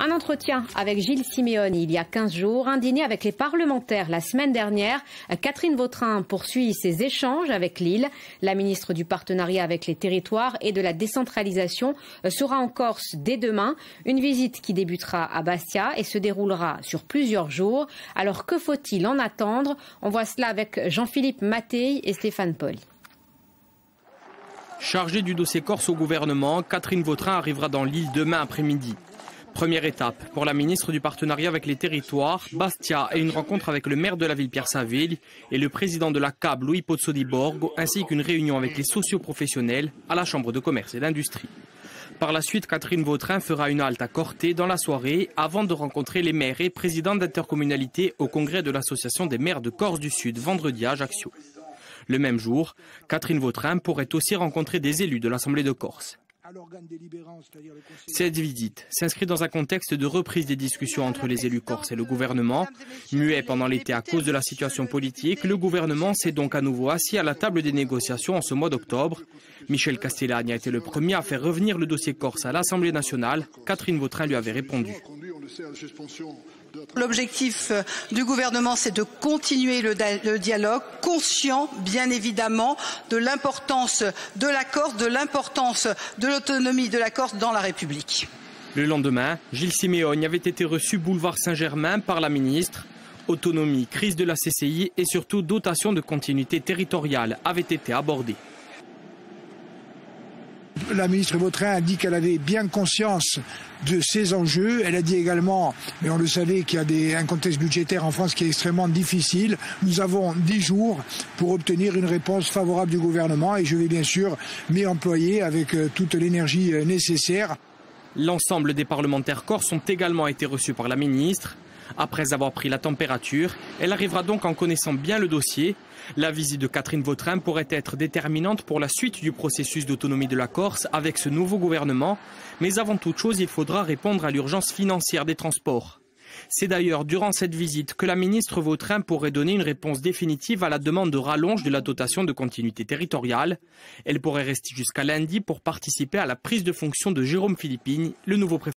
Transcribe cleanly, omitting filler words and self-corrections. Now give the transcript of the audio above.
Un entretien avec Gilles Simeoni il y a 15 jours, un dîner avec les parlementaires la semaine dernière. Catherine Vautrin poursuit ses échanges avec Lille. La ministre du Partenariat avec les territoires et de la décentralisation sera en Corse dès demain. Une visite qui débutera à Bastia et se déroulera sur plusieurs jours. Alors que faut-il en attendre? On voit cela avec Jean-Philippe Mattei et Stéphane Paul. Chargée du dossier Corse au gouvernement, Catherine Vautrin arrivera dans l'île demain après-midi. Première étape pour la ministre du Partenariat avec les territoires, Bastia et une rencontre avec le maire de la ville Pierre Saville et le président de la CAB Louis Pozzo di Borgo, ainsi qu'une réunion avec les socioprofessionnels à la Chambre de commerce et d'industrie. Par la suite, Catherine Vautrin fera une halte à Corté dans la soirée avant de rencontrer les maires et présidents d'intercommunalité au congrès de l'association des maires de Corse du Sud vendredi à Ajaccio. Le même jour, Catherine Vautrin pourrait aussi rencontrer des élus de l'Assemblée de Corse. Cette visite s'inscrit dans un contexte de reprise des discussions entre les élus corses et le gouvernement. Muet pendant l'été à cause de la situation politique, le gouvernement s'est donc à nouveau assis à la table des négociations en ce mois d'octobre. Michel Castellani a été le premier à faire revenir le dossier corse à l'Assemblée nationale. Catherine Vautrin lui avait répondu. L'objectif du gouvernement, c'est de continuer le dialogue, conscient bien évidemment de l'importance de la Corse, de l'importance de l'autonomie de la Corse dans la République. Le lendemain, Gilles Simeoni avait été reçu boulevard Saint-Germain par la ministre. Autonomie, crise de la CCI et surtout dotation de continuité territoriale avaient été abordées. La ministre Vautrin a dit qu'elle avait bien conscience de ces enjeux. Elle a dit également, mais on le savait, qu'il y a un contexte budgétaire en France qui est extrêmement difficile. Nous avons 10 jours pour obtenir une réponse favorable du gouvernement et je vais bien sûr m'y employer avec toute l'énergie nécessaire. L'ensemble des parlementaires corses ont également été reçus par la ministre. Après avoir pris la température, elle arrivera donc en connaissant bien le dossier. La visite de Catherine Vautrin pourrait être déterminante pour la suite du processus d'autonomie de la Corse avec ce nouveau gouvernement. Mais avant toute chose, il faudra répondre à l'urgence financière des transports. C'est d'ailleurs durant cette visite que la ministre Vautrin pourrait donner une réponse définitive à la demande de rallonge de la dotation de continuité territoriale. Elle pourrait rester jusqu'à lundi pour participer à la prise de fonction de Jérôme Philippine, le nouveau préfet.